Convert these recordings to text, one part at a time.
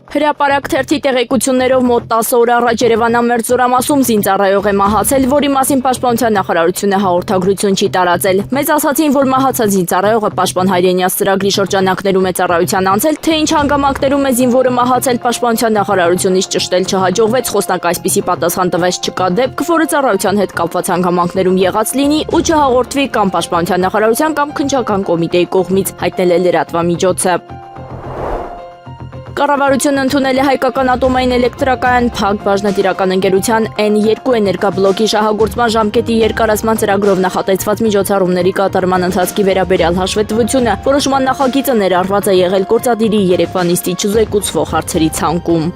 Հրապարակ թերթի տեղեկություններով մոտ 10 օր առաջ Երևանամերձ զորամասում զինծառայող է մահացել, որի մասին Պաշտպանության նախարարությունը հաղորդագրություն չի տարածել։ Մեծ ասացին, որ մահացած զինծառայողը Պաշտպան հայրենիաց ծրագրի շրջանակներում է ծառայության անցել, թե ինչ հանգամանքներում է զինվորը մահացել, Պաշտպանության նախարարությունից ճշտել չհաջողվեց, խոսնակը այսպիսի պատասխան տվեց՝ չկա դեպք, որը ծառայության հետ կապված հանգամանքներում եղած լինի ու չհաղորդվի կամ Պաշտպանության նախարարության կամ քննչական կոմիտեի կողմից, հայտնել է լրատվամիջոցը։ Կառավարությունը ընդունել է հայկական ատոմային էլեկտրակայան ՓԱԳ բաժնետիրական ընկերության N2 էներգաբլոկի շահագործման ժամկետի երկարացման ծրագրով նախատեսված միջոցառումների կատարման ընթացքի վերաբերյալ հաշվետվությունը, որոշման նախագիծը ներառված է եղել գործադիրի երեկվա նիստի չզեկուցվող հարցերի ցանկում։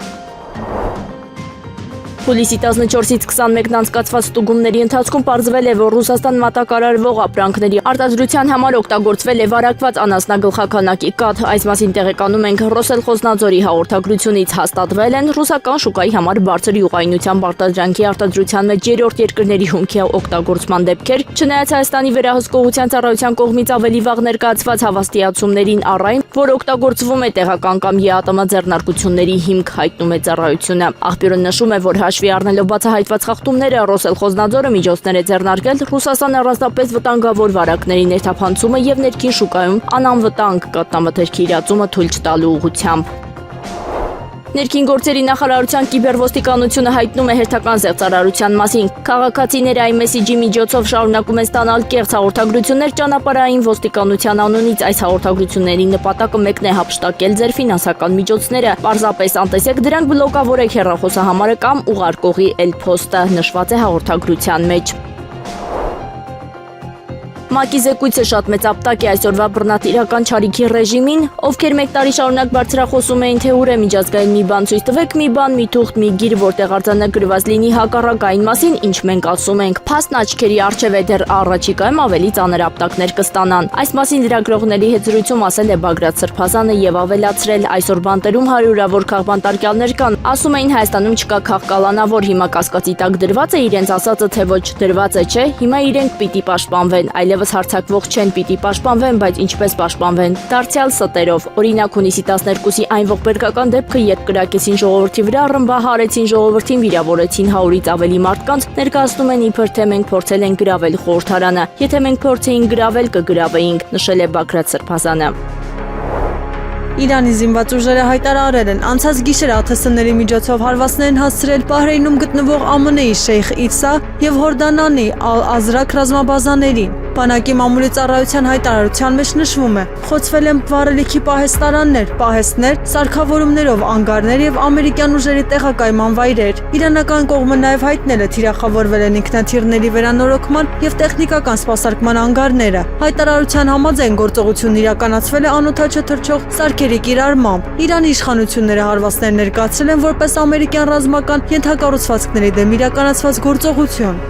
Հուլիսի 14-ից 21-ն անցկացված ստուգումների ընթացքում պարզվել է, որ Ռուսաստան մատակարարվող ապրանքների արտադրության համար օգտագործվել է վարակված անասնագլխաքանակի կաթ։ Այս մասին տեղեկանում ենք Ռոսելխոզնadzori հաղորդագրությունից հաստատվել են ռուսական շուկայի համար բարձր յուղայնությամբ արտադրանքի արտադրության մեջ երրորդ երկրների հումքի օգտագործման դեպքեր, չնայած Հայաստանի վերահսկողության ծառայության կողմից ավելի վաղ ներկայացված հավաստիացումներին առ այն, որ օգտագործվում է տեղական կամ ԵԱՏՄ ձեռնարկությունների հիմք, հայտնում է ծառայությունը։ Աղբյուրը նշում է, որ հաշվի առնելով բացահայտված խախտումները Ռոսելխոզնadzորը միջոցներ է ձեռնարկել Ռուսաստան առանձնապես վտանգավոր վարակների ներթափանցումը եւ ներքին շուկայում անանվտանգ կաթնամթերքի իրացումը թույլ չտալու ուղղությամբ։ Ներքին գործերի նախարարության կիբերոստիկանությունը հայտնում է հերթական զեղծարարության մասին։ Քաղաքացիները այն մեսիջի միջոցով շարունակում են ստանալ կեղծ հաղորդագրություններ ճանապարհային ոստիկանության անունից։ Այս հաղորդագրությունների նպատակը մեկն է հափշտակել ձեր ֆինանսական միջոցները։ Պարզապես անտեսեք դրանք, բլոկավորեք հեռախոսահամարը կամ ուղարկողի էլ-փոստը, նշված է հաղորդագրության մեջ։ ՄԱԿ-ի զեկույցը շատ մեծ ապտակ է այսօրվա բռնատիրական չարիքի ռեժիմին, ովքեր մեկ տարի շարունակ բարձրախոսում էին, թե ուր է միջազգային մի բան ցույց տվեք, մի բան, մի թուղթ, մի գիր, որտեղ արձանագրված լինի հակառակ այն մասին, ինչ մենք ասում ենք։ Փաստն աչքերի առջև է, դեռ առաջիկայում ավելի ծանր ապտակներ կստանան։ Այս մասին լրագրողների հետ զրույցում ասել է Բագրատ Սրբազանը եւ ավելացրել, այսօր բանտերում հարյուրավոր քաղբանտարկյալներ կան, ասում էին Հայաստանում չկա քաղկալանավոր, հիմա կասկածի տակ դրված է իրենց ասածը, թե ոչ դրված է, չէ, հիմա իրենք պիտի պաշտպանվեն, այլևս հարցակվող չեն, պիտի պաշտպանվեն, բայց ինչպես պաշտպանվեն։ Դարձյալ ստերով, օրինակ հունիսի 12-ի այն ողբերգական դեպքը, երբ կրակեցին ժողովրդի վրա, ռմբահարեցին ժողովրդին, վիրավորեցին 100-ից ավելի մարդկանց, ներկայացնում են իբր թե մենք փորձել ենք գրավել խորհրդարանը։ Եթե մենք փորձեինք գրավել, կգրավեինք, նշել է Բագրատ Սրբազանը։ Իրանի զինված ուժերը հայտարարել են, անցած գիշեր ԱԹՍ-ների միջոցով հարվածներ են հասցրել Բահրեյնում գտնվող ԱՄՆ-ի Շեյխ Իսա եւ Հորդանանի Ալ-Ազրակ ռազմաբազաներին։ Բանակի մամուլի ծառայության հայտարարության մեջ նշվում է, խոցվել են վառելիքի պահեստարաններ, պահեստներ, սարքավորումներով անգարներ եւ ամերիկյան ուժերի տեղակայման վայրեր։ Իրանական կողմը նաեւ հայտնել է թիրախավորվել են ինքնաթիռների վերանորոգման եւ տեխնիկական սպասարկման անգարները։ Հայտարարության համաձայն գործողությունն իրականացվել է անօդաչը թռչող սարքերի կիրառմամբ։ Իրանի իշխանությունները հարվածներ ներկայացրել են որպես ամերիկյան ռազմական ենթակառուցվածքների դեմ իրականացված գործողություն։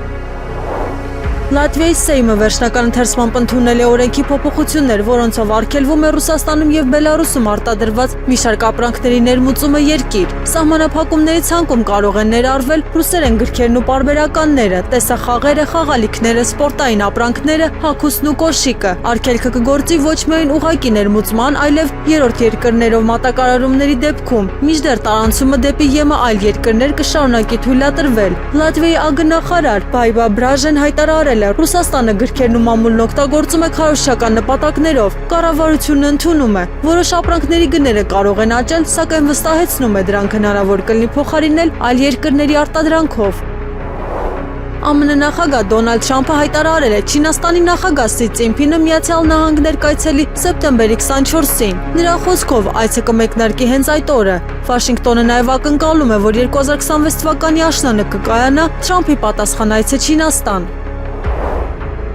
Լատվիայի Սեյմը վերջնական ընթերցմամբ ընդունել է օրենքի փոփոխություններ, որոնցով արգելվում է Ռուսաստանում եւ Բելարուսում արտադրված մի շարք ապրանքների ներմուծումը երկիր։ Սահմանափակումների ցանկում կարող են ներառվել ռուսերեն գրքերն ու պարբերականները, տեսախաղերը, խաղալիքները, սպորտային ապրանքները, հագուստն ու կոշիկը։ Արգելքը կգործի ոչ միայն ուղղակի ներմուծման, այլև երրորդ երկրներով մատակարարումների դեպքում։ Մինչդեռ տարանցումը դեպի ԵՄ այլ երկրներ կշարունակի թույլատրվել։ Լատվիայի ագնախարար Բայբա Բրաժեն հայտարարել Ռուսաստանը գրքերն ու մամուլն օգտագործում է քարոզչական նպատակներով։ Կառավարությունն ընդունում է, որոշ ապրանքների գները կարող են աճել, սակայն վստահեցնում է դրանք հնարավոր կլինի փոխարինել այլ երկրների արտադրանքով։ ԱՄՆ նախագահ Դոնալդ Թրամփը հայտարարել է Չինաստանի նախագահ Սի Ցինփինը Միացյալ Նահանգներ կայցելի սեպտեմբերի 24-ին։ Նրա խոսքով այցը կմեկնարկի հենց այդ օրը։ Վաշինգտոնը նաև ակնկալում է, որ 2026 թվականի աշնանը կկայանա Թրամփի պատասխան այցը Չինաստան։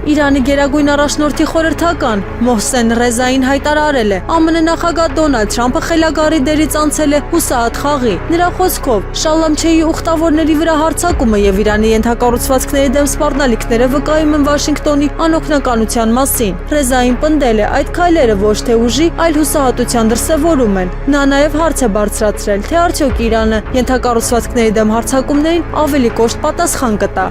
Իրանի գերագույն առաջնորդի խորհրդական Մոհսեն Ռեզային հայտարարել է, ԱՄՆ նախագահ Դոնալդ Թրամփը խելագարի դերից անցել է հուսահատ խաղի։ Նրա խոսքով Շալամչեի ուխտավորների վրա հարձակումը եւ Իրանի ենթակառուցվածքների դեմ սպառնալիքները վկայում են Վաշինգտոնի անօգնականության մասին։ Ռեզային պնդել է, այդ քայլերը ոչ թե ուժի, այլ հուսահատության դրսևորում են։ Նա նաեւ հարց է բարձրացրել, թե արդյոք Իրանը ենթակառուցվածքների դեմ հարձակումներին ավելի կոշտ պատասխան կտա։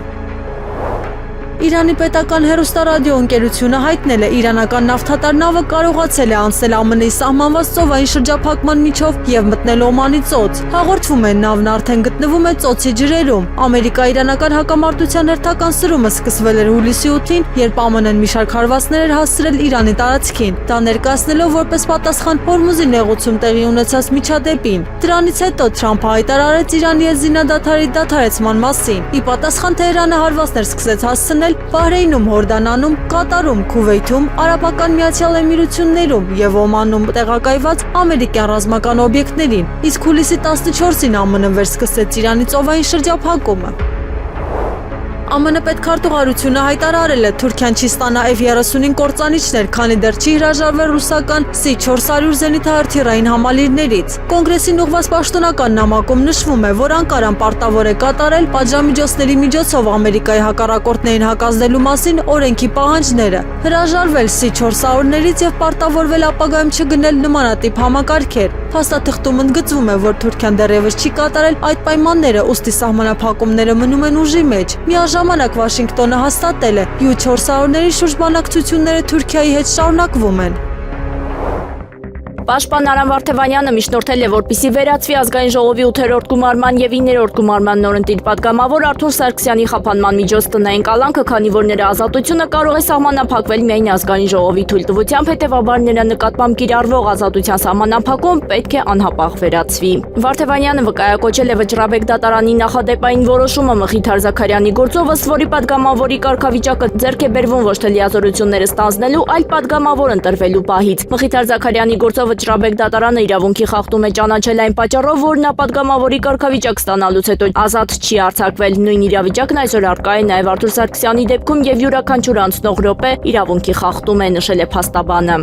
Իրանի պետական հեռուստարադիո ընկերությունը հայտնել է, իրանական նավթատար նավը կարողացել է անցնել ԱՄՆ-ի սահմանված ծովային շրջափակման միջով եւ մտնել Օմանի ծոց։ Հաղորդվում է, նավն արդեն գտնվում է ծոցի ջրերում։ Ամերիկա-իրանական հակամարտության հերթական սրումը սկսվել էր հուլիսի 8-ին, երբ ԱՄՆ-ն մի շարք հարվածներ էր հասցրել Իրանի տարածքին, դա ներկայացնելով որպես պատասխան Հորմուզի նեղուցում տեղի ունեցած միջադեպին։ Դրանից հետո Թրամփը հայտարարեց Իրանի հետ զինադադարի դադարեցման մասին։ Ի պատասխան Թեհրանը հարվածներ սկսեց հասցնել Բահրեյնում, Հորդանանում, Կատարում, Քուվեյթում, Արաբական Միացյալ Էմիրություններում եւ Օմանում տեղակայված ամերիկյան ռազմական օբյեկտներին, իսկ հուլիսի 14-ին ԱՄՆ-ն վերսկսեց Իրանի ծովային շրջափակումը։ ԱՄՆ պետքարտուղարությունը հայտարարել է, Թուրքիան չի ստանա F-35 կործանիչներ, քանի դեռ չի հրաժարվել ռուսական S-400 զենիթահրթիռային համալիրներից։ Կոնգրեսին ուղղված պաշտոնական նամակում նշվում է, որ Անկարան պարտավոր է կատարել պատժամիջոցների միջոցով Ամերիկայի հակառակորդներին հակազդելու մասին օրենքի պահանջները, հրաժարվել S-400-ներից եւ պարտավորվել ապագայում չգնել նմանատիպ համակարգեր։ Փաստաթղթում ընդգծվում է, որ Թուրքիան դեռևս չի կատարել այդ պայմանները, ուստի սահմանափակումները մնում են ուժի մեջ։ Միաժամանակ Վաշինգտոնը հաստատել է, U-400-ների շուրջ բանակցությունները Թուրքիայի հետ շարունակվում են։ Պաշտպան Արամ Վարդևանյանը միջնորդել է, որպեսզի վերացվի ազգային ժողովի 8-րդ գումարման եւ 9-րդ գումարման նորընտիր պատգամավոր Արթուր Սարգսյանի խափանման միջոց տնային կալանքը, քանի որ նրա ազատությունը կարող է սահմանափակվել միայն ազգային ժողովի թույլտվությամբ, հետեւաբար նրա նկատմամբ կիրառվող ազատության սահմանափակում պետք է անհապաղ վերացվի։ Վարդևանյանը վկայակոչել է Վճռաբեկ դատարանի նախադեպային որոշումը Մխիթար Զաքարյանի գործով, ըստ որի պատգամավորի կարգավիճակը ձեռք է բերվում ոչ թե լիազորությունները ստանձնելու, այլ պատգամավոր ընտրվելու պահից։ Մխիթար Զաքարյանի գործով Վճռաբեկ դատարանը իրավունքի խախտում է ճանաչել այն պատճառով, որ նա պատգամավորի կարգավիճակ ստանալուց հետո ազատ չի արձակվել։ Նույն իրավիճակն այսօր առկա է նաև Արթուր Սարգսյանի դեպքում եւ յուրաքանչյուր անցնող րոպե իրավունքի խախտում է, նշել է փաստաբանը։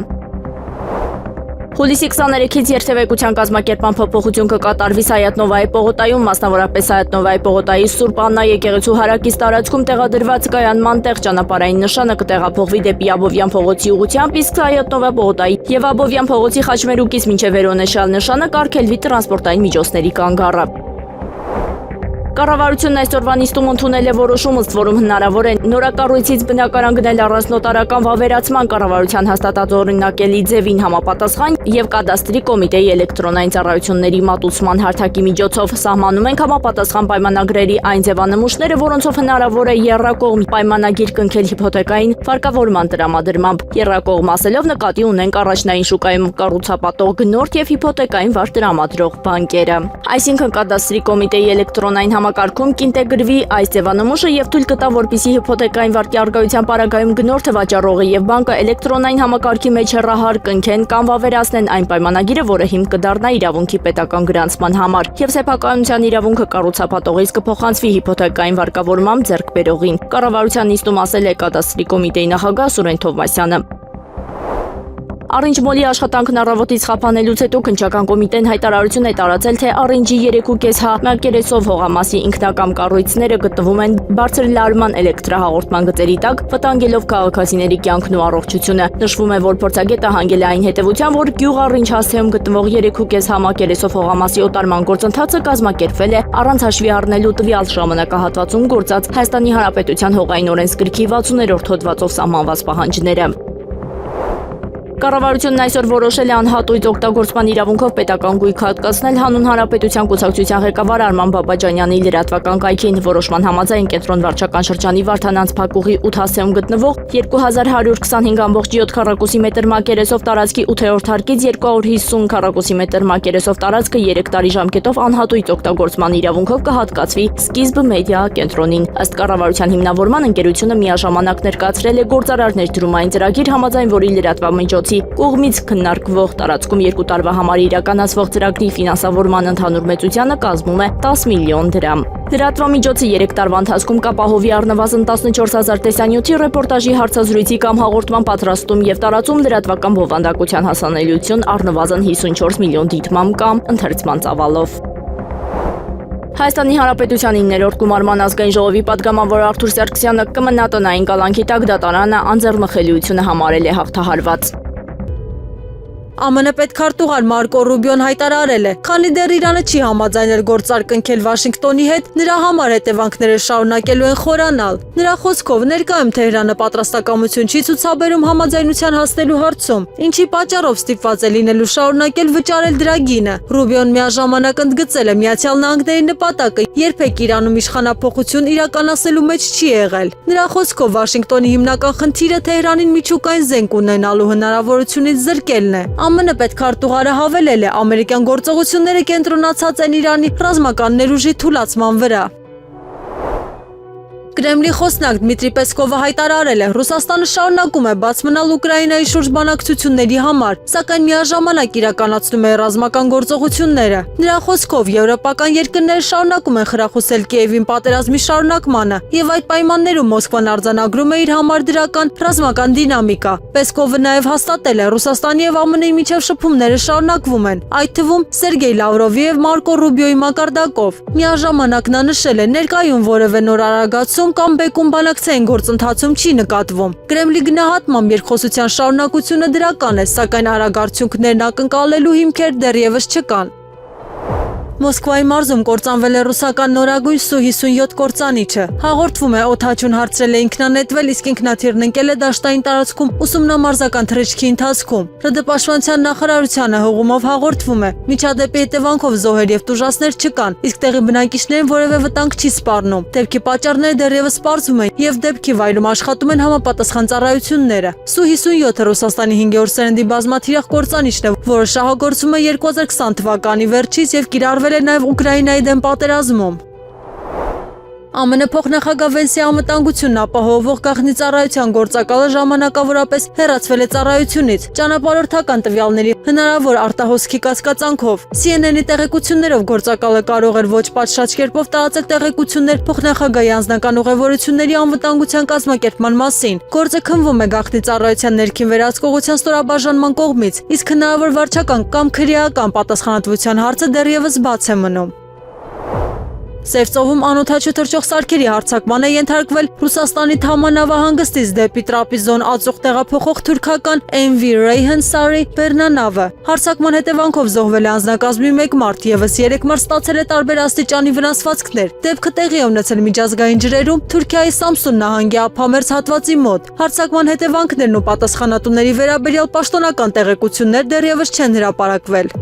Հուլիսի 23-ից երթևեկության կազմակերպման փոփոխություն կկատարվի Սայաթ-Նովայի պողոտայում, մասնավորապես Սայաթ-Նովայի պողոտայի Սուրբ Աննա եկեղեցու հարակից տարածքում տեղադրված կայանման տեղ ճանապարհային նշանը կտեղափոխվի դեպի Աբովյան փողոցի ուղղությամբ, իսկ Սայաթ-Նովա պողոտայի եւ Աբովյան փողոցի Խաչմերուկից մինչեւ Վերոնեշալ նշանը կարգելվի տրանսպորտային միջոցների կանգառը։ Կառավարությունն այսօրվա նիստում ընդունել է որոշում, ըստ որում հնարավոր է նորակառույցից բնակարան գնել առանձնոտարական վավերացման կառավարության հաստատած օրինակելի ձևին համապատասխան եւ կադաստրի կոմիտեի էլեկտրոնային ծառայությունների մատուցման հարթակի միջոցով սահմանում ենք համապատասխան պայմանագրերի այն ձևանմուշները, որոնցով հնարավոր է եռակողմ պայմանագիր կնքել հիփոթեկային վարկավորման տրամադրմամբ։ Եռակողմ ասելով նկատի ունենք առաջնային շուկայում կառուցապատող գնորդ եւ հիփոթեկային վարկ տրամադրող բանկերը։ Այսինքն կադաստրի կոմիտեի էլեկտրոնային համակարգում կինտեգրվի այս ձևանմուշը եւ թույլ կտա, որպեսզի հիփոթեկային վարկի արգայության պարագայում գնորդը, վաճառողը եւ բանկը էլեկտրոնային համակարգի մեջ հեռահար կնքեն կամ վավերացնեն այն պայմանագիրը, որը հիմք կդառնա իրավունքի պետական գրանցման համար, եւ սեփականության իրավունքը կառուցապատողից կփոխանցվի հիփոթեկային վարկավորմամբ ձեռքբերողին։ Կառավարության նիստում ասել է կադաստրի կոմիտեի նախագահ Սուրեն Թովմասյանը։ Առինջ-մոլի աշխատանքն առավոտից խափանելուց հետո քննչական կոմիտեն հայտարարություն է տարածել, թե Առինջի 3.5 հա մակերեսով հողամասի ինքնակամ կառույցները գտնվում են բարձր լարման էլեկտրահաղորդման գծերի տակ, վտանգելով քաղաքացիների կյանքն ու առողջությունը։ Նշվում է, որ փորձագետը հանգել է այն հետևության, որ գյուղ Առինջ հասցեում գտնվող 3.5 հա մակերեսով հողամասի օտարման գործընթացը կազմակերպվել է առանց հաշվի առնելու տվյալ ժամանակահատվածում գործած Հայաստանի Հանրապետության հողային օրենսգրքի 60-րդ հոդվածով սահմանված պահանջները։ Կառավարությունն այսօր որոշել է անհատույց օգտագործման իրավունքով պետական գույք հատկացնել Հանուն Հանրապետության կուսակցության ղեկավար Արման Բաբաջանյանի լրատվական կայքին։ Որոշման համաձայն կենտրոն վարչական շրջանի Վարդանանց փակուղի 8 հասցեում գտնվող 2125.7 քառակուսի մետր մակերեսով տարածքի 8-րդ հարկից 250 քառակուսի մետր մակերեսով տարածքը 3 տարի ժամկետով անհատույց օգտագործման իրավունքով կհատկացվի Սկիզբ մեդիա կենտրոնին։ Ըստ կառավարության հիմնավորման ընկերությունը միաժամանակ ներկայացրել է գործարարներ դրումային ծրագիր, համաձայն որի լրատվամիջոցի կողմից քննարկվող տարածքում 2 տարվա համար իրականացվող ծրագրի ֆինանսավորման ընդհանուր մեծությունը կազմում է 10 միլիոն դրամ։ Լրատվամիջոցը 3 տարվա ընթացքում կապահովի առնվազն 14000 տեսանյութի, ռեպորտաժի, հարցազրույցի կամ հաղորդման պատրաստում եւ տարածում, լրատվական բովանդակության հասանելիություն առնվազն 54 միլիոն դիտմամբ կամ ընթերցման ծավալով։ Հայաստանի Հանրապետության 9-րդ գումարման ազգային ժողովի պատգամավոր Արթուր Սարգսյանը կմնա տնային կալանքի տակ, դատարանը անձեռնմխելիությունը համարել է հաղթահարված։ ԱՄՆ պետքարտուղար Մարկո Ռուբիոն հայտարարել է, քանի դեռ Իրանը չի համաձայնել գործարքընկել Վաշինգտոնի հետ, նրա համար հետևանքները շարունակելու են խորանալ։ Նրա խոսքով ներկայում Թեհրանը պատրաստակամություն չի ցուցաբերում համաձայնության հասնելու հարցում, ինչի պատճառով ստիպված է լինելու շարունակել վճարել դրա գինը։ Ռուբիոն միաժամանակ ընդգծել է Միացյալ Նահանգների նպատակը երբեք Իրանում իշխանափոխություն իրականացնելու մեջ չի եղել։ Նրա խոսքով Վաշինգտոնի հիմնական խնդիրը Թեհրանին միջուկային զենք ունենալու հնարավորությունից զրկելն է։ ԱՄՆ պետքարտուղարը հավելել է, ամերիկյան գործողությունները կենտրոնացած են Իրանի ռազմական ներուժի թուլացման վրա։ Կրեմլի խոսնակ Դմիտրի Պեսկովը հայտարարել է, Ռուսաստանը շարունակում է բաց մնալ Ուկրաինայի շուրջ բանակցությունների համար, սակայն միաժամանակ իրականացնում է ռազմական գործողությունները։ Նրա խոսքով եվրոպական երկրները շարունակում են խրախուսել Կիևին պատերազմի շարունակմանը, եւ այդ պայմաններում Մոսկվան արձանագրում է իր համար դրական ռազմական դինամիկա։ Պեսկովը նաեւ հաստատել է, Ռուսաստանի եւ ԱՄՆ-ի միջև շփումները շարունակվում են, այդ թվում Սերգեյ Լավրովի եւ Մարկո Ռուբիոյի մակարդակով։ Միաժամանակ նա նշել է, ներկայում որևէ նոր արագացում կամ բեկում բանակցային գործընթացում չի նկատվում։ Կրեմլի գնահատմամբ երկխոսության շարունակությունը դրական է, սակայն արագ արդյունքներն ակնկալելու հիմքեր դեռևս չկան։ Մոսկվայի մարզում կործանվել է ռուսական նորագույն Սու-57 կործանիչը։ Հաղորդվում է, օդաչուն հարցրել է ինքնանետվել, իսկ ինքնաթիռն ընկել է դաշտային տարածքում ուսումնամարզական թռիչքի ընթացքում։ ՌԴ Պաշտպանության նախարարության հողումով հաղորդվում է, միջադեպի հետևանքով զոհեր եւ տուժածներ չկան, իսկ տեղի բնակիչներին որևէ վտանգ չի սպառնում։ Դեպքի պատճառները դեռևս պարզվում են եւ դեպքի վայրում աշխատում են համապատասխան ծառայությունները։ Սու-57-ը Ռուսաստանի 5-րդ սերնդի բազմաթիրախ կործանիչն է, որը շահագործվում է 2020 թվականի վերջից եւ կիրառվել է նաև Ուկրաինայի դեմ պատերազմում։ ԱՄՆ փոխնախագահ Վենսի անվտանգությունն ապահովող գաղտնի ծառայության գործակալը ժամանակավորապես հեռացվել է ծառայությունից ճանապարհորդական տվյալների հնարավոր արտահոսքի կասկածանքով։ CNN-ի տեղեկություններով գործակալը կարող էր ոչ պատշաճ կերպով տարածել տեղեկություններ փոխնախագահի անձնական ուղևորությունների անվտանգության կազմակերպման մասին։ Գործը քննվում է գաղտնի ծառայության ներքին վերահսկողության ստորաբաժանման կողմից, իսկ հնարավոր վարչական կամ քրեական պատասխանատվության հարցը դեռևս բաց է մնում։ Սև ծովում անօդաչու թռչող սարքերի հարձակման է ենթարկվել Ռուսաստանի Թամա նավահանգստից դեպի Տրապիզոն ածուխ տեղափոխող թուրքական MV Reyhan Sarı բեռնանավը։ Հարձակման հետևանքով զոհվել է անձնակազմի 1 մարդ, եւս 3 մարդ ստացել է տարբեր աստիճանի վնասվածքներ։ Դեպքը տեղի է ունեցել միջազգային ջրերում Թուրքիայի Սամսուն նահանգի ափամերձ հատվածի մոտ։ Հարձակման հետևանքներն ու պատասխանատուների վերաբերյալ պաշտոնական տեղեկություններ դեռևս չեն հրապարակվել։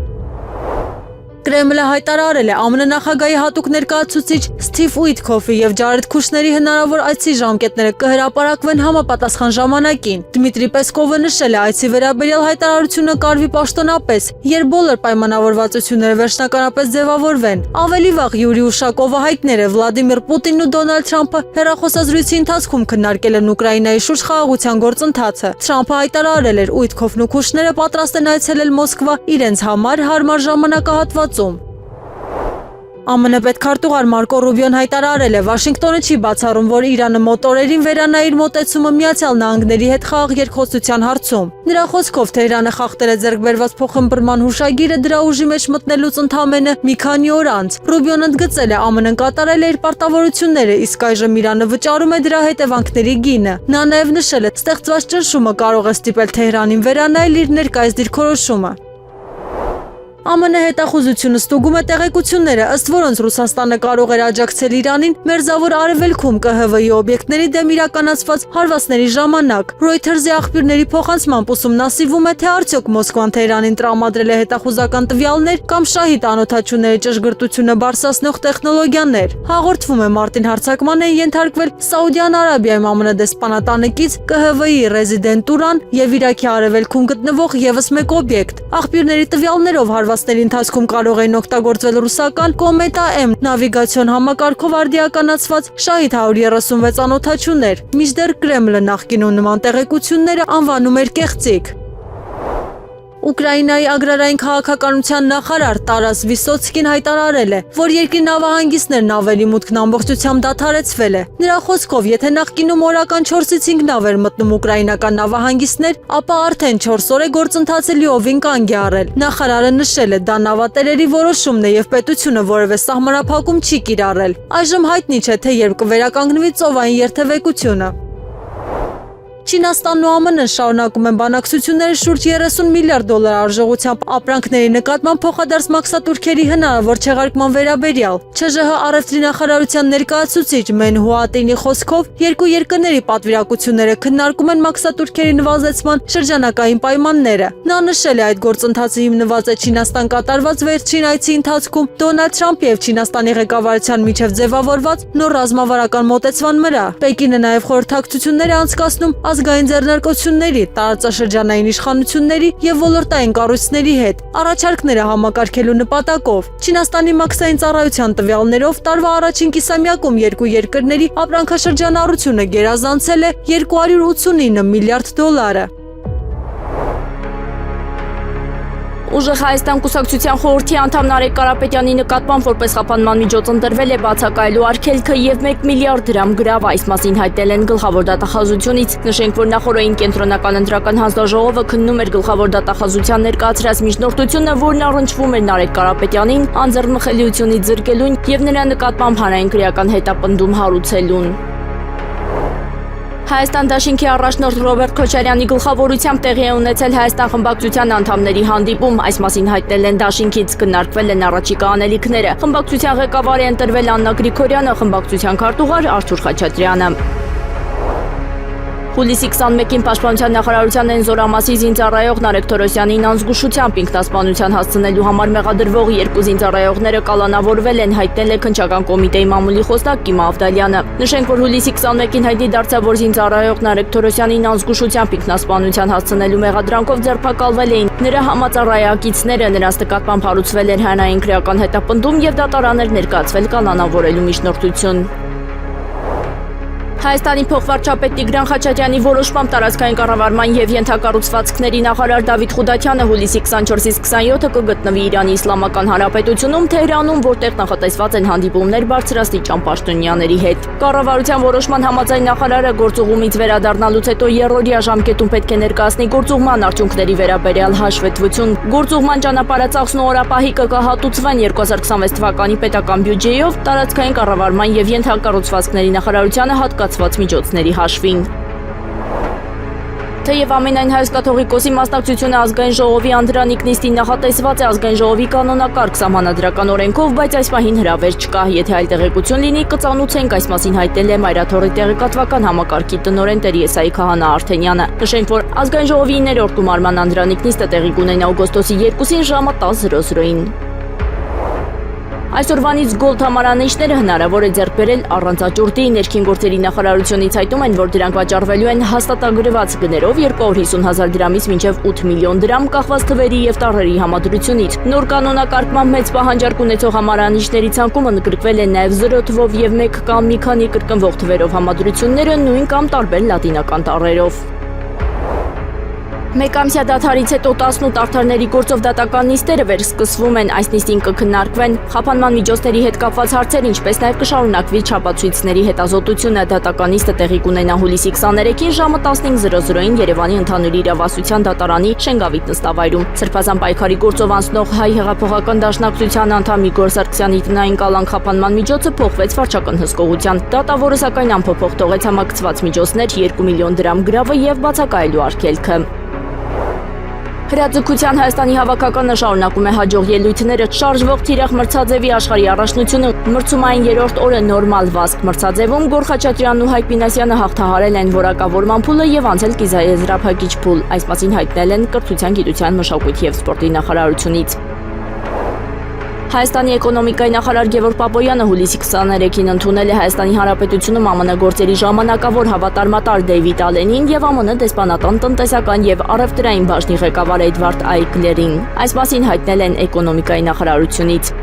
Կրեմլը հայտարարել է, ԱՄՆ նախագահի հատուկ ներկայացուցիչ Սթիվ Ուիթքոֆի եւ Ջարեդ Քուշների հնարավոր այցի ժամկետները կհրապարակվեն համապատասխան ժամանակին։ Դմիտրի Պեսկովը նշել է, այցի վերաբերյալ հայտարարությունը կարվի պաշտոնապես, երբ բոլոր պայմանավորվածությունները վերջնականապես ձևավորվեն։ Ավելի վաղ Յուրի Ուշակովը հայտնել է, Վլադիմիր Պուտինն ու Դոնալդ Թրամփը հեռախոսազրույցի ընթացքում քննարկել են Ուկրաինայի շուրջ խաղաղության գործընթացը։ Թրամփը հայտարարել էր, Ուիթքոֆն ու Քուշները պատրաստ են այցելել Մոսկվա իրենց համար հարմար ժամանակահատված ԱՄՆ պետքարտուղար Մարկո Ռուբիոն հայտարարել է, Վաշինգտոնը չի բացառում, որ Իրանը մոտորերին վերանա իր մոտեցումը Միացյալ Նահանգների հետ խաղաղ երկխոսության հարցում։ Նրա խոսքով Թեհրանը խախտել է ձեռքբերված փոխըմբռնման հուշագիրը դրա ուժի մեջ մտնելուց ընդամենը մի քանի օր անց։ Ռուբիոն ընդգծել է, ԱՄՆ-ն կատարել է իր պարտավորությունները, իսկ այժմ Իրանը վճարում է դրա հետևանքների գինը։ Նա նաև նշել է, ստեղծված ճնշումը կարող է ստիպել Թեհրանին վերանայել իր ներկայիս դիրքորոշումը։ ԱՄՆ հետախուզությունը ստուգում է տեղեկությունները, ըստ որոնց Ռուսաստանը կարող էր աջակցել Իրանին Մերձավոր Արևելքում ԿՀՎ-ի օբյեկտների դեմ իրականացված հարվածների ժամանակ։ Reuters-ի աղբյուրների փոխանցմամբ ուսումնասիրվում է, թե արդյոք Մոսկվան Թեհրանին տրամադրել է հետախուզական տվյալներ կամ շահիդ անօդաչուների ճշգրտությունը բարձրացնող տեխնոլոգիաներ։ Հաղորդվում է, մարտին հարձակման են ենթարկվել Սաուդյան Արաբիայում ԱՄՆ դեսպանատանեկից ԿՀՎ-ի ռեզիդենտուրան եւ Իրաքի արևելքում գտնվող եւս մեկ օբյեկտ։ Աղբյուրների տվյալներով հարվածների ընթացքում կարող էին օգտագործվել ռուսական Կոմետա M նավիգացիոն համակարգով արդիականացված շահիդ 136 անօդաչուներ։ Մինչդեռ Կրեմլը նախկինում նման տեղեկությունները անվանում էր կեղծիք։ Ուկրաինայի ագրարային քաղաքականության նախարար Տարաս Վիսոցկին հայտարարել է, որ երկրի նավահանգիստներն ավելի մուտքն ամբողջությամբ դադարեցվել է։ Նրա խոսքով, եթե նախկինում օրական 4-ից 5 նավ էր մտնում ուկրաինական նավահանգիստներ, ապա արդեն 4 օր է գործընթացը լիովին կանգ է առել։ Նախարարը նշել է, դա նավատերերի որոշումն է եւ պետությունը որևէ սահմանափակում չի կիրառել։ Այժմ հայտնի չէ, թե երբ կվերականգնվի ծովային երթևեկությունը։ Չինաստանն ու ԱՄՆ-ն շարունակում են բանակցությունները շուրջ 30 միլիարդ դոլար արժողությամբ ապրանքների նկատմամբ փոխադարձ մաքսատուրքերի հնարավոր չեղարկման վերաբերյալ։ ՉԺՀ առևտրի նախարարության ներկայացուցիչ Մեն Հուատինի խոսքով երկու երկրների պատվիրակությունները քննարկում են մաքսատուրքերի նվազեցման շրջանակային պայմանները։ Նա նշել է, այդ գործընթացը հիմնված է Չինաստան կատարված վերջին այցի ընթացքում Դոնալդ Թրամփի եւ Չինաստանի ղեկավարության միջև ձևավորված նոր ռազմավարական մոտեցման վրա։ Պեկինը նաև խորհրդակցություններ է անցկացնում ազգային ձեռնարկությունների, տարածաշրջանային իշխանությունների եւ ոլորտային կառույցների հետ առաջարկները համակարգելու նպատակով։ Չինաստանի մաքսային ծառայության տվյալներով տարվա առաջին կիսամյակում երկու երկրների ապրանքաշրջանառությունը գերազանցել է 289 միլիարդ դոլարը։ Ուժեղ Հայաստան կուսակցության խորհրդի անդամ Նարեկ Կարապետյանի նկատմամբ որպես խափանման միջոց ընտրվել է բացակայելու արգելքը եւ 1 միլիարդ դրամ գրավ, այս մասին հայտնել են գլխավոր դատախազությունից։ Նշենք, որ նախօրեին կենտրոնական ընտրական հանձնաժողովը քննում էր գլխավոր դատախազության ներկայացրած միջնորդությունը, որն առնչվում էր Նարեկ Կարապետյանին անձեռնմխելիությունից զրկելուն եւ նրա նկատմամբ հանրային քրեական հետապնդում հարուցելուն։ Հայաստան դաշինքի առաջնորդ Ռոբերտ Քոչարյանի գլխավորությամբ տեղի է ունեցել Հայաստան խմբակցության անդամների հանդիպում, այս մասին հայտնել են դաշինքից, քննարկվել են առաջիկա անելիքները։ Խմբակցության ղեկավար է ընտրվել Աննա Գրիգորյանը, խմբակցության քարտուղար Արթուր Խաչատրյանը։ Հուլիսի 21-ին Պաշտպանության նախարարության Էնզորամասի զինծառայող Նարեկ Թորոսյանին անզգուշությամբ ինքնասպանության հասցնելու համար մեղադրվող երկու զինծառայողները կալանավորվել են, հայտնել է Քննչական կոմիտեի մամուլի խոսնակ Կիմա Ավդալյանը։ Նշենք, որ հուլիսի 21-ին հայտնի դարձավ, որ զինծառայող Նարեկ Թորոսյանին անզգուշությամբ ինքնասպանության հասցնելու մեղադրանքով ձերբակալվել էին նրա համածառայակիցները, նրանց նկատմամբ հարուցվել էր հանրային քրեական հետապնդում եւ դատարան էր ներկայացվել կալանավորելու միջնորդություն։ Հայաստանի փոխվարչապետ Տիգրան Խաչատրյանի որոշմամբ տարածքային կառավարման եւ ենթակառուցվածքների նախարար Դավիթ Խուդաչյանը հուլիսի 24-ից 27-ը կգտնվի Իրանի Իսլամական Հանրապետությունում Թեհրանում, որտեղ նախատեսված են հանդիպումներ բարձրաստիճան պաշտոնյաների հետ։ Կառավարության որոշման համաձայն նախարարը գործուղումից վերադառնալուց հետո երրորդյա ժամկետում պետք է ներկայացնի գործուղման արդյունքների վերաբերյալ հաշվետվություն։ Գործուղման ճանապարհածախսն ու օրապահի կհատուցվեն 2026 թվականի պետական բյուջեով տարածքային կառավարման եւ ենթակառուցվածքների նախարարությանը հատկացված միջոցների հաշվին։ Թեև ամենայն Հայոց կաթողիկոսի մասնակցությունը ազգային ժողովի անդրանիկ նիստին նախատեսված է ազգային ժողովի կանոնակարգ սահմանադրական օրենքով, բայց այս պահին հրավեր չկա։ Եթե այլ տեղեկություն լինի, կծանոթենք, այս մասին հայտնել է Մայրաթորի տեղեկատվական համակարգի տնօրեն Տեր Եսայի Քահանա Արթենյանը։ Նշենք, որ ազգային ժողովի 9-րդ գումարման անդրանիկ նիստը տեղի կունենա օգոստոսի 2-ին ժամը 10:00-ին։ Այսօրվանից գոլդ համարանիշները հնարավոր է ձեռք բերել առանց աճուրդի։ Ներքին գործերի նախարարությունից հայտում են, որ դրանք վաճառվելու են հաստատագրված գներով 250,000 դրամից մինչև 8 միլիոն դրամ, կախված թվերի եւ տարրերի համադրությունից։ Նոր կանոնակարգմամբ մեծ պահանջարկ ունեցող համարանիշների ցանկում ընդգրկվել են նաեւ 0 թվով եւ 1 կամ մի քանի կրկնվող թվերով համադրությունները, նույն կամ տարբեր լատինական տառերով։ Մեկամսյա դադարից հետո 18 արդարների գործով դատական նիստերը վերսկսվում են, այս նիստին կքննարկվեն խափանման միջոցների հետ կապված հարցեր, ինչպես նաև կշարունակվի չափածույցների հետազոտությունը։ Դատական նիստը տեղի կունենա հուլիսի 23-ին ժամը 15:00-ին Երևանի ընդհանուր իրավասության դատարանի Շենգավիթ նստավայրում։ Սրբազան պայքարի գործով անցնող Հայ հեղափոխական դաշնակցության անդամ Իգոր Սարգսյանի տնային կալանք խափանման միջոցը փոխվեց վարչական հսկողության։ Դատավորը սակայն անփոփոխ թողեց համակցված միջոցներ, 2 միլիոն դրամ գրավը եւ բացակայելու արգելքը։ Հրաձգության Հայաստանի հավաքականը շարունակում է հաջող ելույթները։ Շարժվող Թիրախ մրցաձևի աշխարհի առաջնությունը մրցումային երրորդ օրը նորմալ վազք մրցաձևում Գոր Խաչատրյանն ու Հայկ Մինասյանը հաղթահարել են որակավորման փուլը եւ անցել կիզաեզրափակիչ փուլ։ Այս մասին հայտնել են Կրթության, գիտության, մշակույթի եւ սպորտի նախարարությունից։ Հայաստանի էկոնոմիկայի նախարար Գևորգ Պապոյանը հուլիսի 23-ին ընդունել է Հայաստանի Հանրապետությունում ԱՄՆ գործերի ժամանակավոր հավատարմատար Դեյվիդ Ալենին եւ ԱՄՆ դեսպանատան տնտեսական եւ առևտրային բաժնի ղեկավար Էդվարդ Այգլերին։ Այս մասին հայտնել են էկոնոմիկայի նախարարությունից։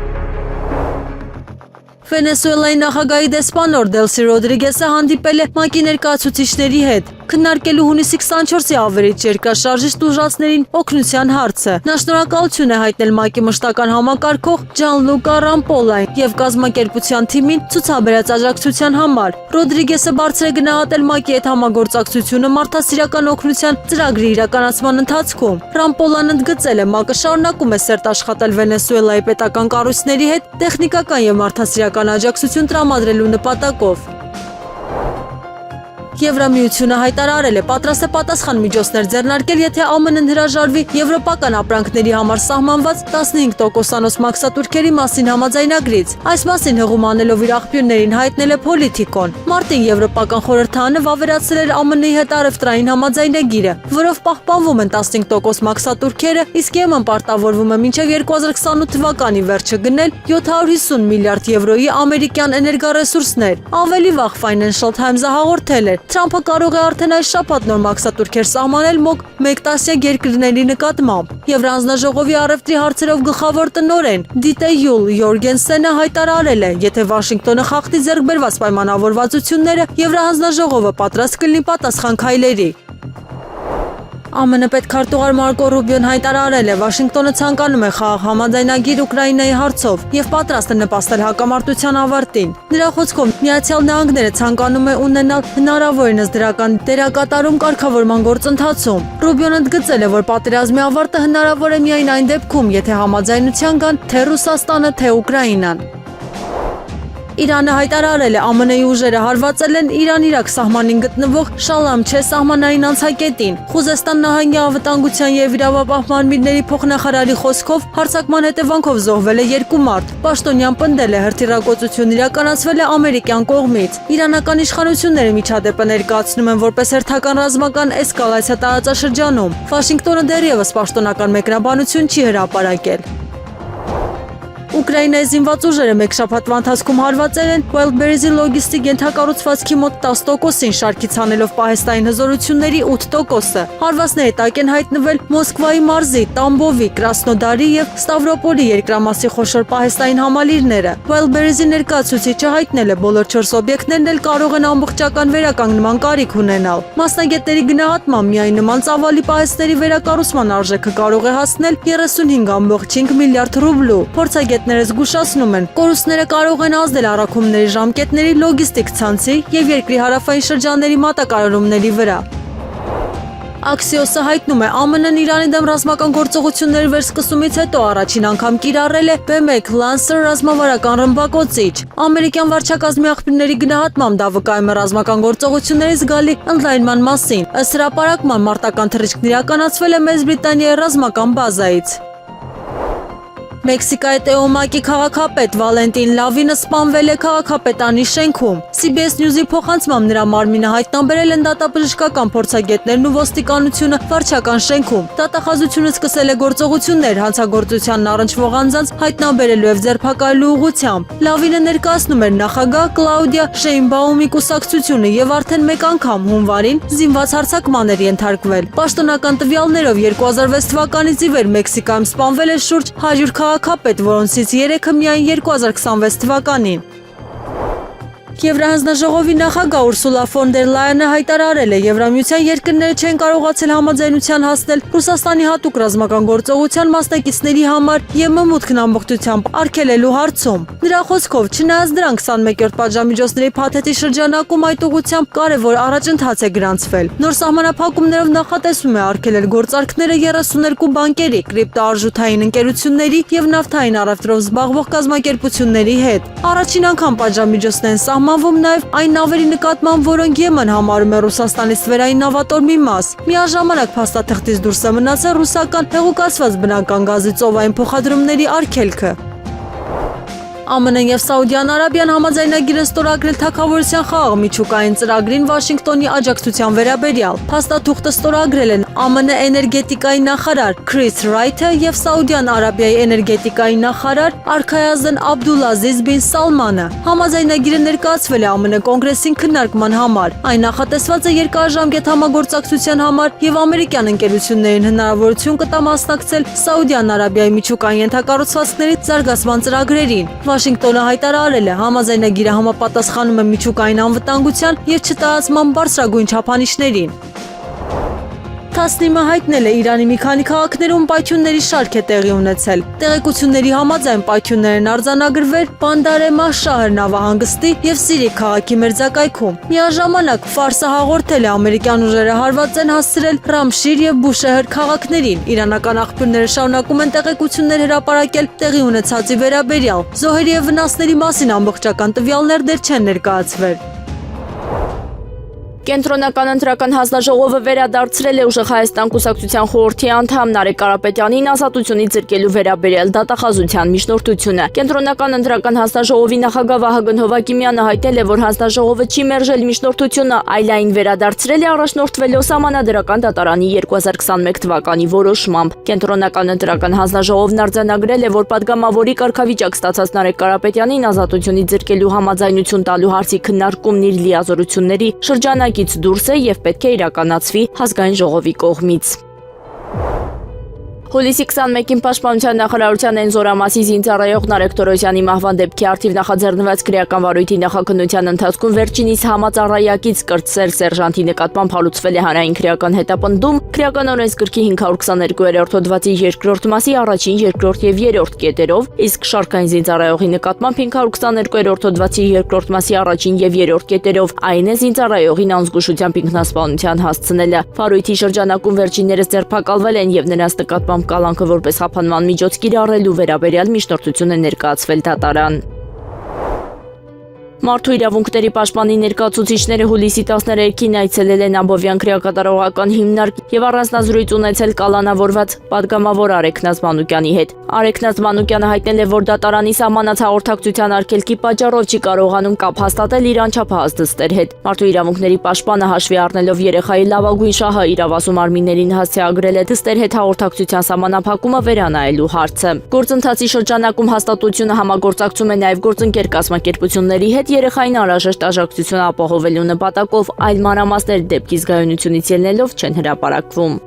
Վենեսուելայի նախագահի դեսպանոր Դելսի Ռոդրիգեսը հանդիպել է ՄԱԿ-ի ներկայացուցիչների հետ, քննարկելու հունիսի 24-ի ավերիչ երկրաշարժիչ տուժածներին օգնության հարցը։ Նա շնորհակալություն է հայտնել ՄԱԿ-ի մշտական համակարգող Ջանլուկա Ռամպոլային եւ կազմակերպության թիմին ցուցաբերած աջակցության համար։ Ռոդրիգեսը բարձր է գնահատել ՄԱԿ-ի հետ համագործակցությունը մարդասիրական օգնության ծրագրի իրականացման ընթացքում։ Ռամպոլան ընդգծել է, ՄԱԿ-ը շարունակում է սերտ աշխատել Վենեսուելայի պետական կառույցների հետ տեխնիկական եւ մարդասիրական աջակցություն տրամադրելու նպատակով։ Եվրամիությունը հայտարարել է պատրաստ է պատասխան միջոցներ ձեռնարկել, եթե ԱՄՆ-ն հրաժարվի եվրոպական ապրանքների համար սահմանված 15%-անոց մաքսատուրքերի մասին համաձայնագրից։ Այս մասին հղում անելով իր աղբյուրներին հայտնել է Politico-ն։ Մարտին Եվրոպական խորհրդարանը վավերացրել էր ԱՄՆ-ի հետ առևտրային համաձայնագիրը, որով պահպանվում են 15% մաքսատուրքերը, իսկ ԵՄ-ն պարտավորվում է մինչև 2028 թվականի վերջը գնել 750 միլիարդ եվրոյի ամերիկյան էներգառեսուրսներ։ Ավելի վաղ Financial Times-ը հաղորդել էր, Թրամփը կարող է արդեն այս շաբաթ նոր մաքսատուրքեր սահմանել մոտ 1 տասնյակ երկրների նկատմամբ։ Եվրահանձնաժողովի առևտրի հարցերով գլխավոր տնօրեն Դիտե Յուլ Յորգենսենը հայտարարել է, եթե Վաշինգտոնը խախտի ձեռք բերված պայմանավորվածությունները, Եվրահանձնաժողովը պատրաստ կլինի պատասխան քայլերի։ ԱՄՆ պետքարտուղար Մարկո Ռուբիոն հայտարարել է, Վաշինգտոնը ցանկանում է խաղաղ համաձայնագիր Ուկրաինայի հարցով եւ պատրաստ է նպաստել հակամարտության ավարտին։ Նրա խոսքով Միացյալ Նահանգները ցանկանում է ունենալ հնարավորինս դրական դերակատարում կարգավորման գործընթացում։ Ռուբիոն ընդգծել է, որ պատերազմի ավարտը հնարավոր է միայն այն դեպքում, եթե համաձայնության կան թե Ռուսաստանը, թե Ուկրաինան։ Իրանը հայտարարել է, ԱՄՆ-ի ուժերը հարվածել են Իրան-Իրաք սահմանին գտնվող Շալամչե սահմանային անցակետին։ Խուզեստան նահանգի անվտանգության եւ իրավապահման միլների փոխնախարարի խոսքով հարձակման հետևանքով զոհվել է 2 մարդ։ Պաշտոնյան պնդել է, հրթիռակոծությունն իրականացվել է ամերիկյան կողմից։ Իրանական իշխանությունները միջադեպը ներկայացնում են որպես հերթական ռազմական էսկալացիա տարածաշրջանում։ Վաշինգտոնը դեռևս պաշտոնական մեկնաբանություն չի հրապարակել։ Ուկրաինայի զինված ուժերը մեկ շաբաթվա ընթացքում հարվածել են Wildberries-ի լոգիստիկ ենթակառուցվածքի մոտ 10%-ին, շարքից հանելով պահեստային հզորությունների 8%-ը։ Հարվածների տակ են հայտնվել Մոսկվայի մարզի, Տամբովի, Կրասնոդարի եւ Ստավրոպոլի երկրամասի խոշոր պահեստային համալիրները։ Wildberries-ի ներկայացուցիչը հայտնել է, բոլոր 4 օբյեկտներն էլ կարող են ամբողջական վերականգնման կարիք ունենալ։ Մասնագետների գնահատմամբ միայն նման ծավալի պահեստների վերակառուցման արժեքը կարող է հասնել 35.5 միլիարդ ռուբլու։ Փորձագետները զգուշացնում են, կորուստները կարող են ազդել առաքումների ժամկետների, լոգիստիկ ցանցի եւ երկրի հարավային շրջանների մատակարարումների վրա։ Axios-ը հայտնում է, ԱՄՆ-ն Իրանի դեմ ռազմական գործողություններ վերսկսումից հետո առաջին անգամ կիրառել է B1 Lancer ռազմավարական ռմբակոծիչ։ Ամերիկյան վարչակազմի աղբյուրների գնահատմամբ դա վկայում է ռազմական գործողությունների զգալի ընդլայնման մասին։ Ըստ հրապարակման մարտական թռիչքն իրականացվել է Մեծ Բրիտանիայի ռազմական բազայից։ Մեքսիկայի Տեոմակի քաղաքապետ Վալենտին Լավինը սպանվել է քաղաքապետանի շենքում։ CBS News-ի փոխանցմամբ նրա մարմինը հայտնաբերել են դատաբժշկական փորձագետներն ու ոստիկանությունը վարչական շենքում։ Դատախազությունը սկսել է գործողություններ հանցագործությանն առնչվող անձանց հայտնաբերելու եւ ձերբակալելու ուղղությամբ։ Լավինը ներկայացնում էր նախագահ Կլաուդիա Շեյնբաումի կուսակցությունը եւ արդեն մեկ անգամ հունվարին զինված հարձակման էր ենթարկվել։ Պաշտոնական տվյալներով 2006 թվականից ի վեր Մեքսիկայում սպանվել է շուրջ 100 քաղաքապետ, որոնցից 3-ը միայն 2026 թվականին։ Եվրահանձնաժողովի նախագահ Ուրսուլա ֆոն դեր Լայենը հայտարարել է, Եվրամիության երկրները չեն կարողացել համաձայնության հասնել Ռուսաստանի հատուկ ռազմական գործողության մասնակիցների համար ԵՄ մուտքն ամբողջությամբ արգելելու հարցում։ Նրա խոսքով, չնայած դրան 21-րդ պատժամիջոցների փաթեթի շրջանակում այդ ուղղությամբ կարևոր առաջընթաց է գրանցվել։ Նոր սահմանափակումներով նախատեսվում է արգելել գործարքները 32 բանկերի, կրիպտոարժութային ընկերությունների եւ նավթային առևտրով զբաղվող կազմակերպությունների հետ։ Առաջին անգամ պատժամիջոցն են սահմանվում նաև այն նավերի նկատմամբ, որոնք ԵՄ-ն համարում է Ռուսաստանից թվերային նավատորմի մաս։ Միաժամանակ փաստաթղթից դուրս է մնացել ռուսական հեղուկացված բնական գազի ծովային փոխադրումների արգելքը։ ԱՄՆ-ն եւ Սաուդյան Արաբիան համաձայնագիր են ստորագրել թագավորության խաղաղ միջուկային ծրագրին Վաշինգտոնի աջակցության վերաբերյալ։ Փաստաթուղթը ստորագրել են ԱՄՆ էներգետիկայի նախարար Քրիս Ռայթը եւ Սաուդյան Արաբիայի էներգետիկայի նախարար Արքայազն Աբդուլազիզ բին Սալմանը։ Համաձայնագիրը ներկայացվել է ԱՄՆ կոնգրեսին քննարկման համար։ Այն նախատեսված է երկարաժամկետ համագործակցության համար եւ ամերիկյան ընկերություններին հնարավորություն կտա մասնակցել Սաուդյան Արաբիայի միջուկային ենթակառուցվածքների զարգացման ծրագրերին։ Վաշինգտոնը հայտարարել է, համաձայնագիրը համապատասխանում է միջուկային անվտանգության եւ չտարածման բարձրագույն չափանիշներին։ Թասնիմը հայտնել է, Իրանի մի քանի քաղաքներում պայթյունների շարք է տեղի ունեցել։ Տեղեկությունների համաձայն պայթյուններ են արձանագրվել Բանդար-e Մաշահր նավահանգստի եւ Սիրիք քաղաքի մերձակայքում։ Միաժամանակ Ֆարսը հաղորդել է, ամերիկյան ուժերը հարված են հասցրել Ռամշիր եւ Բուշեհր քաղաքներին։ Իրանական աղբյուրները շարունակում են տեղեկություններ հրապարակել տեղի ունեցածի վերաբերյալ։ Զոհերի եւ վնասների մասին ամբողջական տվյալներ դեռ չեն ներկայացվել։ Կենտրոնական ընտրական հանձնաժողովը վերադարձրել է ուժեղ Հայաստան կուսակցության խորհրդի անդամ Նարեկ Կարապետյանին ազատությունից զրկելու վերաբերյալ դատախազության միջնորդությունը։ Կենտրոնական ընտրական հանձնաժողովի նախագահ Վահագն Հովակիմյանը հայտնել է, որ հանձնաժողովը չի մերժել միջնորդությունը, այլ այն վերադարձրել է առաջնորդվելով Սահմանադրական դատարանի 2021 թվականի որոշմամբ։ Կենտրոնական ընտրական հանձնաժողովն արձանագրել է, որ падգամավորի կարգավիճակ ստացած Նարեկ Կարապետյանին ազատությունից զրկելու համաձայնություն տալու հարցի քննարկումն իր լիազորությունների շրջանակից դուրս է եւ պետք է իրականացվի Ազգային ժողովի կողմից։ Հուլիսի 21-ին Պաշտպանության նախարարության այն զորամասի զինծառայող Նարեկ Տորոսյանի մահվան դեպքի առթիվ նախաձեռնված քրեական վարույթի նախաքննության ընթացքում վերջինիս համածառայակից կրտսեր սերժանտի նկատմամբ հալուցվել է հանրային քրեական հետապնդում քրեական օրենսգրքի 522-րդ հոդվածի 2-րդ մասի առաջին, 2-րդ եւ 3-րդ կետերով, իսկ շարքային զինծառայողի նկատմամբ 522-րդ հոդվածի 2-րդ մասի առաջին եւ 3-րդ կետերով, այն է զինծառայողին անզգուշությամբ ինքնասպանության հասցնելը։ Վարույթի շրջանակում վերջիններս ձերբակալվել են եւ նրանց նկատմամբ կալանքը որպես խափանման միջոց կիրառելու վերաբերյալ միջնորդություն է ներկայացվել դատարան։ Մարդու իրավունքների պաշտպանի ներկայացուցիչները հուլիսի 13-ին այցելել են Ամբովյան քրեակատարողական հիմնարկ եւ առանձնազրույց ունեցել կալանավորված падգամավոր Արեգնազ Մանուկյանի հետ։ Արեգնազ Մանուկյանը հայտնել է, որ դատարանի սահմանած հաղորդակցության արգելքի պատճառով չի կարողանում կապ հաստատել իր անչափահաս դստեր հետ։ Մարդու իրավունքների պաշտպանը հաշվի առնելով երեխայի լավագույն շահը իրավասու մարմիններին հասցեագրել է դստեր հետ հաղորդակցության սահմանափակումը վերանայելու հարցը։ Գործընթացի շրջանակում հաստատությունը համագործակցում է նաեւ գործընկեր կազմակերպությունների հետ երեխային անհրաժեշտ աջակցություն ապահովելու նպատակով, այլ մանրամասներ դեպքի զգայունությունից ելնելով չեն հրապարակվում։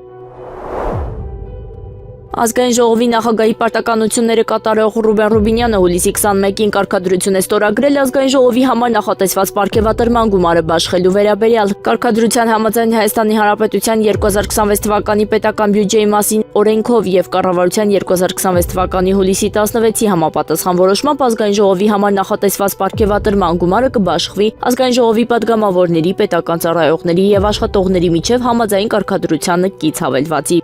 Ազգային ժողովի նախագահի պարտականությունները կատարող Ռուբեն Ռուբինյանը հուլիսի 21-ին կարգադրություն է ստորագրել Ազգային ժողովի համար նախատեսված պարգևատրման գումարը բաշխելու վերաբերյալ։ Կարգադրության համաձայն Հայաստանի Հանրապետության 2026 թվականի պետական բյուջեի մասին օրենքով եւ կառավարության 2026 թվականի հուլիսի 16-ի համապատասխան որոշմամբ Ազգային ժողովի համար նախատեսված պարգևատրման գումարը կբաշխվի Ազգային ժողովի падգամավորների, պետական ծառայողների եւ աշխատողների միջև համաձայն կարգադրությանը կից հավելվածի։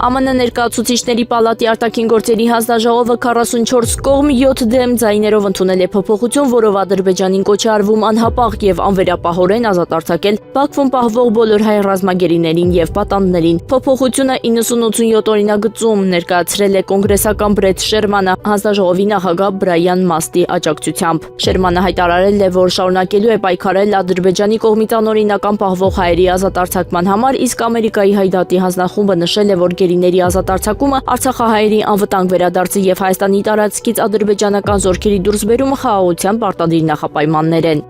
ԱՄՆ ներկայացուցիչների պալատի արտաքին գործերի հանձնաժողովը 44 կողմ 7 դեմ ձայներով ընդունել է փոփոխություն, որով Ադրբեջանին կոչ է արվում անհապաղ եւ անվերապահորեն ազատ արձակել Բաքվում պահվող բոլոր հայ ռազմագերիներին եւ պատանդներին։ Փոփոխությունը 9087 օրինագծում ներկայացրել է կոնգրեսական Բրեթ Շերմանը հանձնաժողովի նախագահ Բրայան Մաստի աջակցությամբ։ Շերմանը հայտարարել է, որ շարունակելու է պայքարել Ադրբեջանի կողմից անօրինական պահվող հայերի ազատ արձակման համար, իսկ Ամերիկայի հայդատի հանձնախումբը նշել է, որ գերիների ազատ արձակումը, արցախահայերի անվտանգ վերադարձը եւ Հայաստանի տարածքից ադրբեջանական զորքերի դուրսբերումը խաղաղության պարտադիր նախապայմաններ են։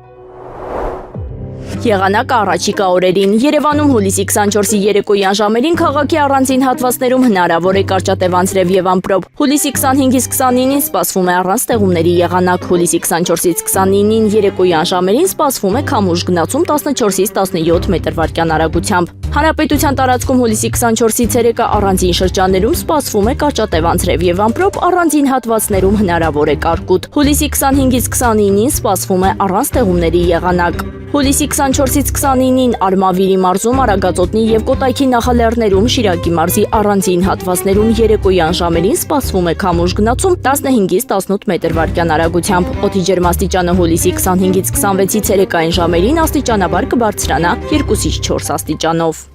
Եղանակ առաջիկա օրերին Երևանում հուլիսի 24-ի երեկոյան ժամերին քաղաքի առանձին հատվածներում հնարավոր է կարճատև անձրև եւ ամպրոպ։ Հուլիսի 25-ից 29-ին սպասվում է առանց ստեղումների եղանակ։ Հուլիսի 24-ից 29-ին երեկոյան ժամերին սպասվում է քամուշ գնացում 14-ից 17 մետր/վայրկյան արագությամբ։ Հանրապետության տարածքում հուլիսի 24-ից երեկո առանձին շրջաններում սպասվում է կարճատև անձրև եւ ամպրոպ, առանձին հատվածներում հնարավոր է կարկուտ։ Հուլիսի 25-ից 29-ին սպասվում է առանց ստեղումների եղանակ։ Հուլիսի 24-ից 29-ին Արմավիրի մարզում, Արագածոտնի եւ Կոտայքի նախալեռներում, Շիրակի մարզի առանձին հատվածներում երեկոյան ժամերին սպասվում է քամուշ գնացում 15-ից 18 մետր/վայրկյան արագությամբ։ Օդի ջերմաստիճանը հուլիսի 25-ից 26-ից երեկոյան ժամերին աստիճանաբար կբարձրանա 2-ից 4 աստիճանով։